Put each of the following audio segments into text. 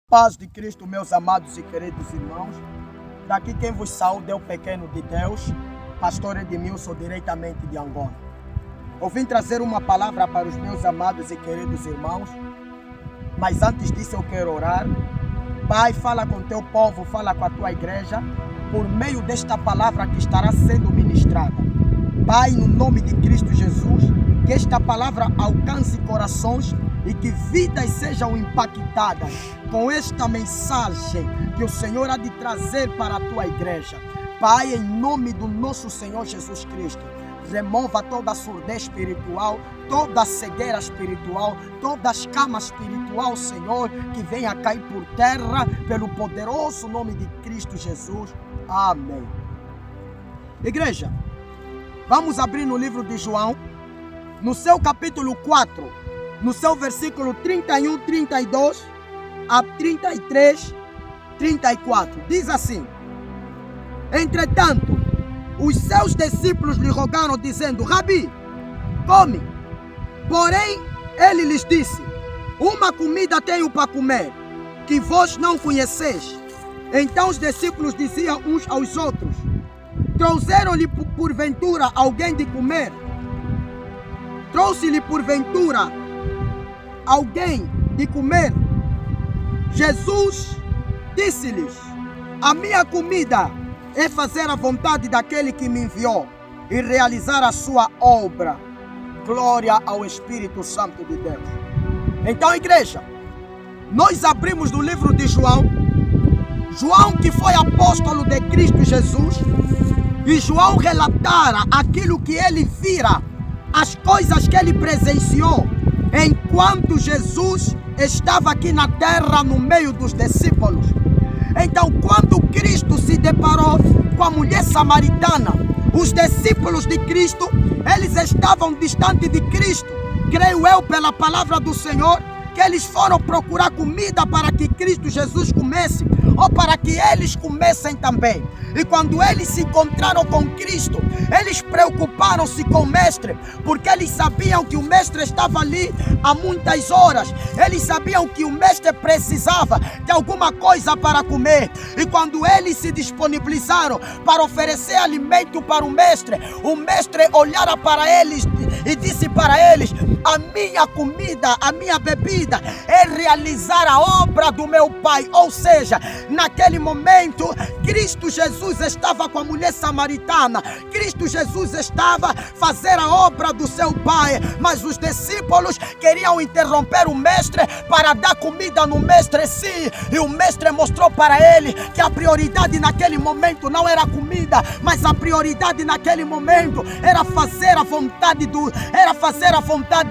Paz de Cristo, meus amados e queridos irmãos. Daqui quem vos saúda é o pequeno de Deus, pastor Edmilson, diretamente de Angola. Eu vim trazer uma palavra para os meus amados e queridos irmãos, mas antes disso eu quero orar. Pai, fala com teu povo, fala com a tua igreja, por meio desta palavra que estará sendo ministrada. Pai, no nome de Cristo Jesus, que esta palavra alcance corações e que vidas sejam impactadas com esta mensagem que o Senhor há de trazer para a tua igreja. Pai, em nome do nosso Senhor Jesus Cristo, remova toda a surdez espiritual, toda a cegueira espiritual, toda a escama espiritual, Senhor, que venha cair por terra pelo poderoso nome de Cristo Jesus. Amém. Igreja, vamos abrir no livro de João, no seu capítulo 4, no seu versículo 31, 32 a 33, 34. Diz assim: entretanto, os seus discípulos lhe rogaram, dizendo: Rabi, come. Porém, ele lhes disse: uma comida tenho para comer, que vós não conheceis. Então os discípulos diziam uns aos outros: trouxeram-lhe porventura alguém de comer? Trouxe-lhe porventura alguém de comer? Jesus disse-lhes: a minha comida é fazer a vontade daquele que me enviou e realizar a sua obra. Glória ao Espírito Santo de Deus. Então, igreja, nós abrimos no livro de João, João que foi apóstolo de Cristo Jesus, e João relatara aquilo que ele vira, as coisas que ele presenciou enquanto Jesus estava aqui na terra no meio dos discípulos. Então, quando Cristo se deparou com a mulher samaritana, os discípulos de Cristo, eles estavam distantes de Cristo. Creio eu, pela palavra do Senhor, que eles foram procurar comida para que Cristo Jesus comesse, ou para que eles comessem também. E quando eles se encontraram com Cristo, eles preocuparam-se com o mestre, porque eles sabiam que o mestre estava ali há muitas horas. Eles sabiam que o mestre precisava de alguma coisa para comer. E quando eles se disponibilizaram para oferecer alimento para o mestre olhara para eles e disse para eles: a minha comida, a minha bebida é realizar a obra do meu Pai. Ou seja, naquele momento, Cristo Jesus estava com a mulher samaritana. Cristo Jesus estava fazendo a obra do seu Pai. Mas os discípulos queriam interromper o mestre para dar comida no mestre, sim. E o mestre mostrou para ele que a prioridade naquele momento não era a comida, mas a prioridade naquele momento era fazer a vontade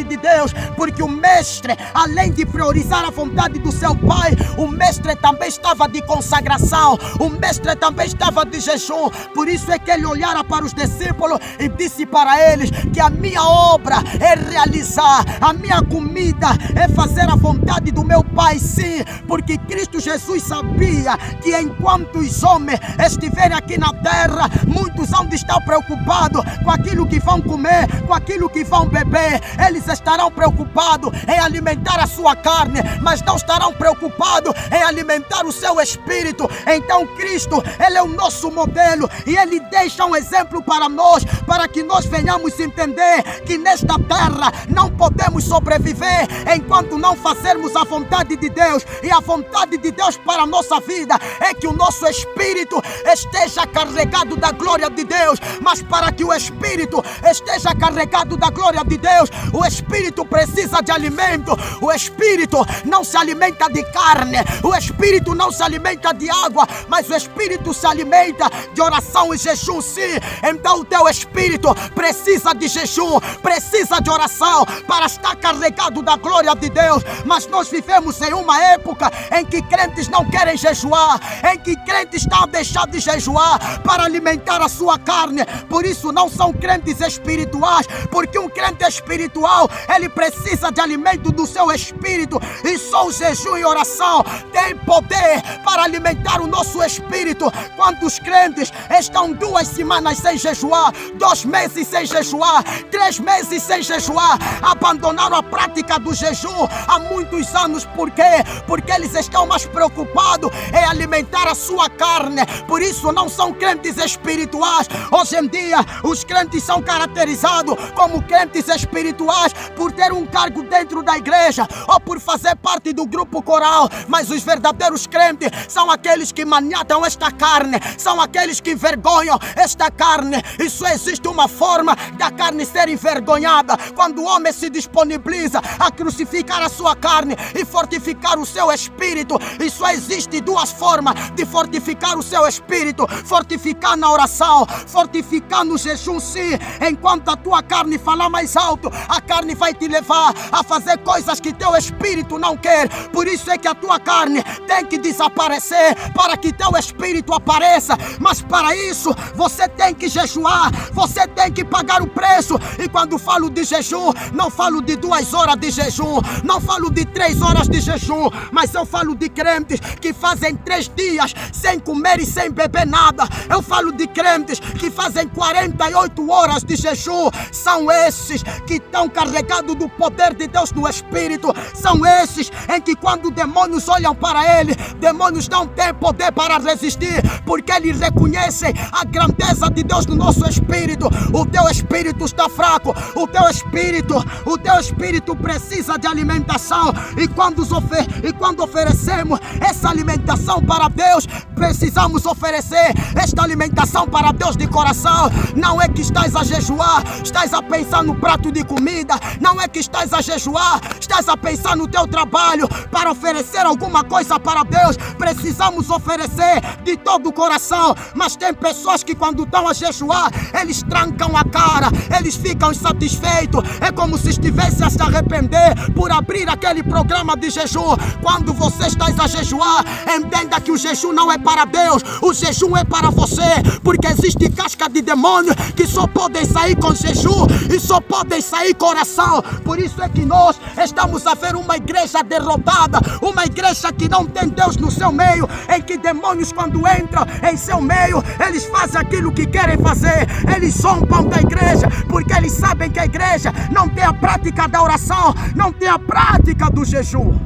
de Deus. Porque o mestre, além de priorizar a vontade do seu Pai, o mestre também estava de consagração, o mestre também estava de jejum. Por isso é que ele olhara para os discípulos e disse para eles que a minha obra é realizar, a minha comida é fazer a vontade do meu Pai, sim. Porque Cristo Jesus sabia que enquanto os homens estiverem aqui na terra, muitos vão estar preocupados com aquilo que vão comer, com aquilo que vão beber. Eles estarão preocupados em alimentar a sua carne, mas não estarão preocupados em alimentar o seu espírito. Então Cristo, Ele é o nosso modelo e Ele deixa um exemplo para nós, para que nós venhamos entender que nesta terra não podemos sobreviver enquanto não fazermos a vontade de Deus. E a vontade de Deus para a nossa vida é que o nosso espírito esteja carregado da glória de Deus. Mas para que o espírito esteja carregado da glória de Deus, o espírito precisa de alimento. O espírito não se alimenta de carne, o espírito não se alimenta de água, mas o espírito se alimenta de oração e jejum, sim. Então o teu espírito precisa de jejum, precisa de oração para estar carregado da glória de Deus. Mas nós vivemos em uma época em que crentes não querem jejuar, em que crentes estão a deixar de jejuar para alimentar a sua carne. Por isso não são crentes espirituais, porque um crente espiritual, ele precisa de alimento do seu espírito. espírito. E só o jejum e oração tem poder para alimentar o nosso espírito. Quantos crentes estão 2 semanas sem jejuar, 2 meses sem jejuar, 3 meses sem jejuar, abandonaram a prática do jejum há muitos anos. Por quê? Porque eles estão mais preocupados em alimentar a sua carne. Por isso não são crentes espirituais. Hoje em dia os crentes são caracterizados como crentes espirituais por ter um cargo dentro da igreja ou por fazer parte do grupo coral, mas os verdadeiros crentes são aqueles que maniatam esta carne, são aqueles que envergonham esta carne. E só existe uma forma da carne ser envergonhada: quando o homem se disponibiliza a crucificar a sua carne e fortificar o seu espírito. E só existe 2 formas de fortificar o seu espírito: fortificar na oração, fortificar no jejum. Sim, enquanto a tua carne falar mais alto, a carne vai te levar a fazer coisas que teu espírito não quer. Por isso é que a tua carne tem que desaparecer para que teu espírito apareça. Mas para isso você tem que jejuar, você tem que pagar o preço. E quando falo de jejum, não falo de 2 horas de jejum, não falo de 3 horas de jejum, mas eu falo de crentes que fazem 3 dias sem comer e sem beber nada. Eu falo de crentes que fazem 48 horas de jejum. São esses que estão carregados do poder de Deus no espírito. São esses em que quando demônios olham para ele, demônios não têm poder para resistir, porque eles reconhecem a grandeza de Deus no nosso espírito. O teu espírito está fraco, o teu espírito precisa de alimentação. E quando oferecemos essa alimentação para Deus, precisamos oferecer esta alimentação para Deus de coração. Não é que estás a jejuar, estás a pensar no prato de comida. Não é que estás a jejuar, estás a pensar no teu trabalho para oferecer alguma coisa para Deus. Precisamos oferecer de todo o coração. Mas tem pessoas que quando estão a jejuar, eles trancam a cara, eles ficam insatisfeitos. É como se estivesse a se arrepender por abrir aquele programa de jejum. Quando você está a jejuar, entenda que o jejum não é para Deus, o jejum é para você. Porque existe casca de demônio que só podem sair com jejum e só podem sair com oração. Por isso é que nós estamos a ver uma igreja derrotada, uma igreja que não tem Deus no seu meio, em que demônios quando entram em seu meio, eles fazem aquilo que querem fazer. Eles zombam da igreja, porque eles sabem que a igreja não tem a prática da oração, não tem a prática do jejum.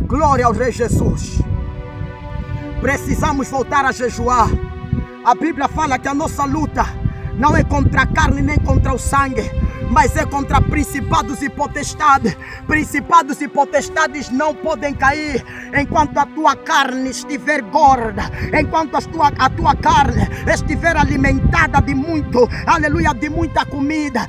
Glória ao Rei Jesus. Precisamos voltar a jejuar. A Bíblia fala que a nossa luta não é contra a carne nem contra o sangue, mas é contra principados e potestades. Principados e potestades não podem cair enquanto a tua carne estiver gorda, enquanto a tua carne estiver alimentada de muito, aleluia, de muita comida.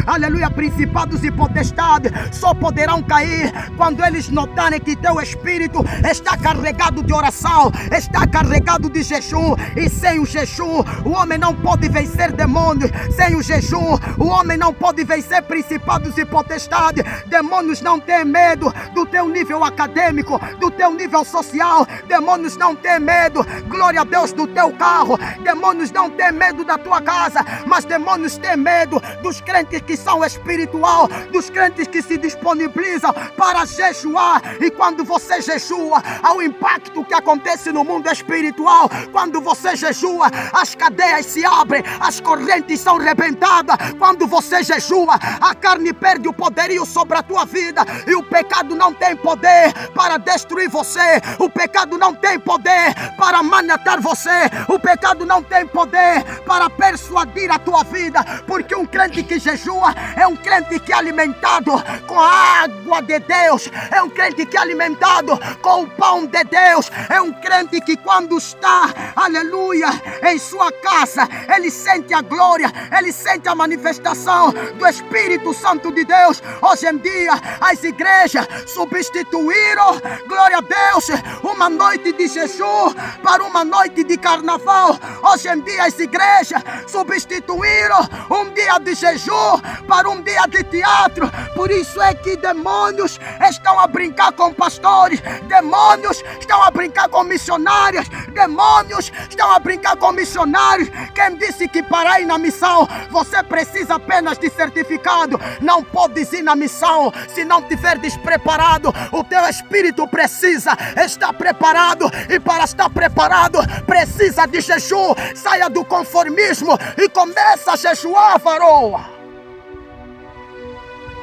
Aleluia, principados e potestades só poderão cair quando eles notarem que teu espírito está carregado de oração, está carregado de jejum. E sem o jejum, o homem não pode vencer demônios. Sem o jejum, o homem não pode vencer principados e potestades. Demônios não têm medo do teu nível acadêmico, do teu nível social. Demônios não têm medo, glória a Deus, do teu carro. Demônios não têm medo da tua casa, mas demônios têm medo dos crentes que são espiritual, dos crentes que se disponibilizam para jejuar. E quando você jejua, há um impacto que acontece no mundo espiritual. Quando você jejua, as cadeias se abrem, as correntes são rebentadas. Quando você jejua, a carne perde o poderio sobre a tua vida, e o pecado não tem poder para destruir você. O pecado não tem poder para maniatar você. O pecado não tem poder para persuadir a tua vida, porque um crente que jejua é um crente que é alimentado com a água de Deus, é um crente que é alimentado com o pão de Deus, é um crente que quando está, aleluia, em sua casa, ele sente a glória, ele sente a manifestação do Espírito Santo de Deus. Hoje em dia as igrejas substituíram, glória a Deus, uma noite de jejum para uma noite de carnaval. Hoje em dia as igrejas substituíram um dia de jejum para um dia de teatro. Por isso é que demônios estão a brincar com pastores, demônios estão a brincar com missionários, demônios estão a brincar com missionários. Quem disse que para ir na missão você precisa apenas de este certificado. Não podes ir na missão se não tiveres preparado. O teu espírito precisa estar preparado, e para estar preparado precisa de jejum. Saia do conformismo e começa a jejuar, varoa.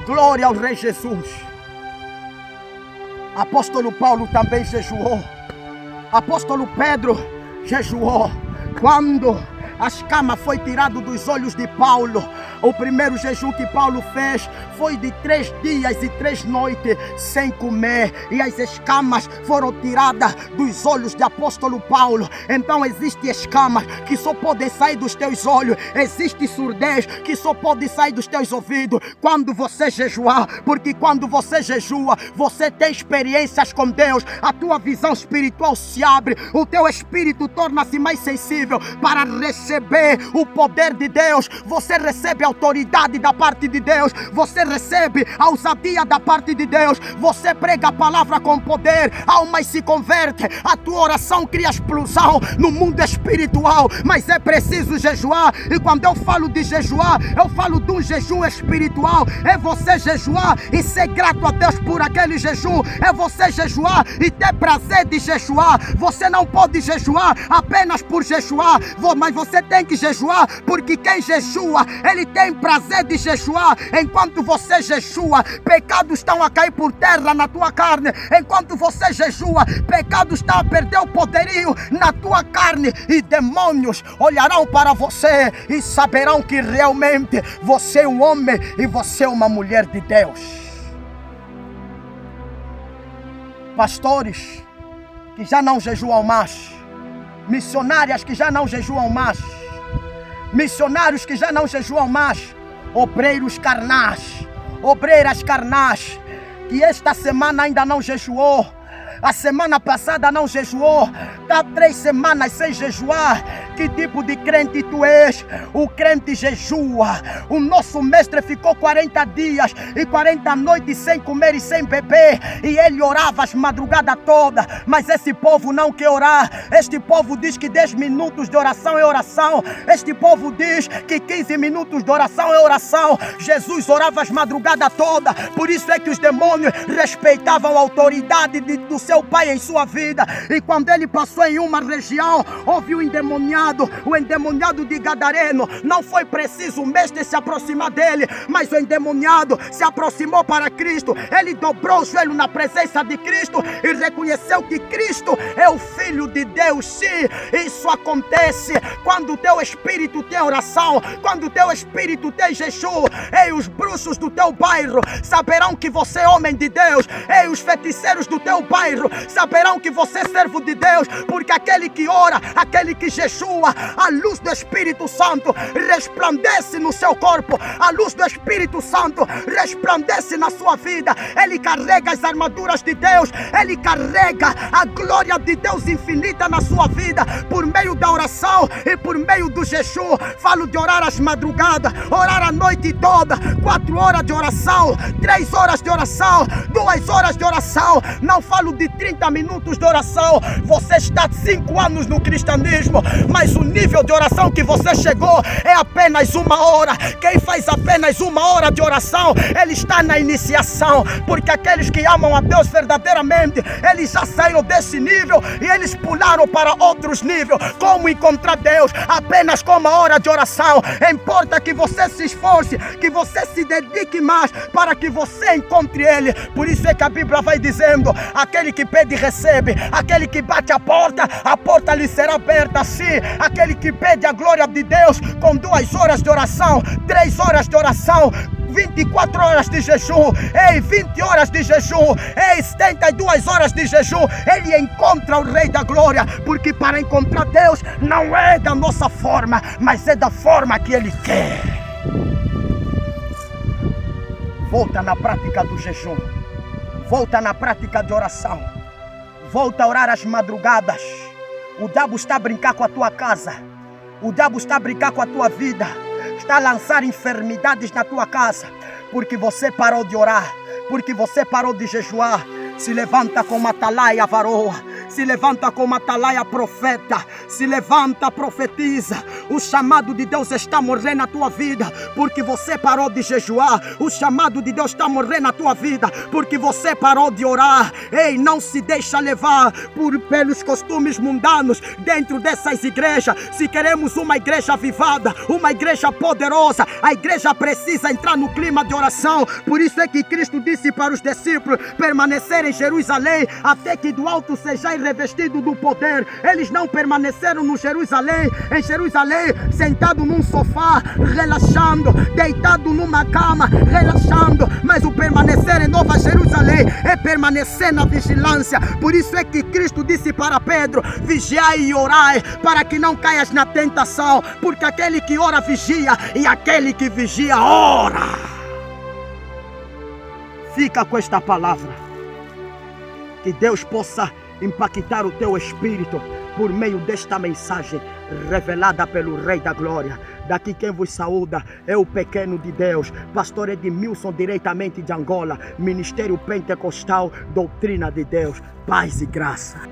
Glória ao Rei Jesus. Apóstolo Paulo também jejuou. Apóstolo Pedro jejuou. Quando a escama foi tirada dos olhos de Paulo, o primeiro jejum que Paulo fez foi de 3 dias e 3 noites sem comer, e as escamas foram tiradas dos olhos de apóstolo Paulo. Então existem escamas que só podem sair dos teus olhos, existe surdez que só pode sair dos teus ouvidos quando você jejuar, porque quando você jejua, você tem experiências com Deus, a tua visão espiritual se abre, o teu espírito torna-se mais sensível para receber o poder de Deus. Você recebe a autoridade da parte de Deus, você recebe a ousadia da parte de Deus, você prega a palavra com poder, almas se convertem, a tua oração cria explosão no mundo espiritual. Mas é preciso jejuar, e quando eu falo de jejuar, eu falo de um jejum espiritual. É você jejuar e ser grato a Deus por aquele jejum, é você jejuar e ter prazer de jejuar. Você não pode jejuar apenas por jejuar, mas você tem que jejuar porque quem jejua, ele tem prazer de jejuar. Enquanto você jejua, pecados estão a cair por terra na tua carne. Enquanto você jejua, pecados estão a perder o poderio na tua carne, e demônios olharão para você e saberão que realmente você é um homem e você é uma mulher de Deus. Pastores que já não jejuam mais, missionárias que já não jejuam mais, missionários que já não jejuam mais, obreiros carnais, obreiras carnais, que esta semana ainda não jejuou, a semana passada não jejuou, está 3 semanas sem jejuar. Que tipo de crente tu és? O crente jejua. O nosso mestre ficou 40 dias e 40 noites sem comer e sem beber, e ele orava as madrugadas todas. Mas esse povo não quer orar. Este povo diz que 10 minutos de oração é oração. Este povo diz que 15 minutos de oração é oração. Jesus orava as madrugadas todas. Por isso é que os demônios respeitavam a autoridade do seu pai em sua vida. E quando ele passou em uma região, houve um endemoniado, o endemoniado de Gadareno. Não foi preciso o mestre se aproximar dele, mas o endemoniado se aproximou para Cristo. Ele dobrou o joelho na presença de Cristo e reconheceu que Cristo é o Filho de Deus. Sim, isso acontece quando o teu espírito tem oração, quando o teu espírito tem jejum. Ei, os bruxos do teu bairro saberão que você é homem de Deus. Ei, os feiticeiros do teu bairro saberão que você é servo de Deus, porque aquele que ora, aquele que jejua, a luz do Espírito Santo resplandece no seu corpo, a luz do Espírito Santo resplandece na sua vida. Ele carrega as armaduras de Deus, ele carrega a glória de Deus infinita na sua vida, por meio da oração e por meio do jejum. Falo de orar às madrugadas, orar a noite toda, 4 horas de oração, 3 horas de oração, 2 horas de oração. Não falo de 30 minutos de oração. Você está 5 anos no cristianismo, mas o nível de oração que você chegou é apenas 1 hora. Quem faz apenas 1 hora de oração, ele está na iniciação, porque aqueles que amam a Deus verdadeiramente, eles já saíram desse nível e eles pularam para outros níveis. Como encontrar Deus? Apenas com 1 hora de oração. Importa que você se esforce, que você se dedique mais para que você encontre Ele. Por isso é que a Bíblia vai dizendo: aquele que pede recebe, aquele que bate a porta lhe será aberta. Sim, aquele que pede a glória de Deus com 2 horas de oração, 3 horas de oração, 24 horas de jejum, 20 horas de jejum, 72 horas de jejum, ele encontra o Rei da Glória. Porque para encontrar Deus não é da nossa forma, mas é da forma que Ele quer. Volta na prática do jejum, volta na prática de oração, volta a orar às madrugadas. O diabo está a brincar com a tua casa, o diabo está a brincar com a tua vida, está a lançar enfermidades na tua casa, porque você parou de orar, porque você parou de jejuar. Se levanta com uma atalaia varoa, se levanta com uma atalaia profeta, Se levanta, profetiza. O chamado de Deus está a morrer na tua vida porque você parou de jejuar. O chamado de Deus está a morrer na tua vida porque você parou de orar. Ei, não se deixa levar pelos costumes mundanos dentro dessas igrejas. Se queremos uma igreja avivada, uma igreja poderosa, a igreja precisa entrar no clima de oração. Por isso é que Cristo disse para os discípulos permanecer em Jerusalém até que do alto sejais revestido do poder. Eles não permaneceram em Jerusalém, sentado num sofá, relaxando, deitado numa cama, relaxando. Mas o permanecer em Nova Jerusalém é permanecer na vigilância. Por isso é que Cristo disse para Pedro: vigiai e orai, para que não caias na tentação, porque aquele que ora vigia, e aquele que vigia ora. Fica com esta palavra, que Deus possa impactar o teu espírito por meio desta mensagem revelada pelo Rei da Glória. Daqui quem vos saúda é o pequeno de Deus, pastor Edmilson, diretamente de Angola, Ministério Pentecostal, Doutrina de Deus, paz e graça.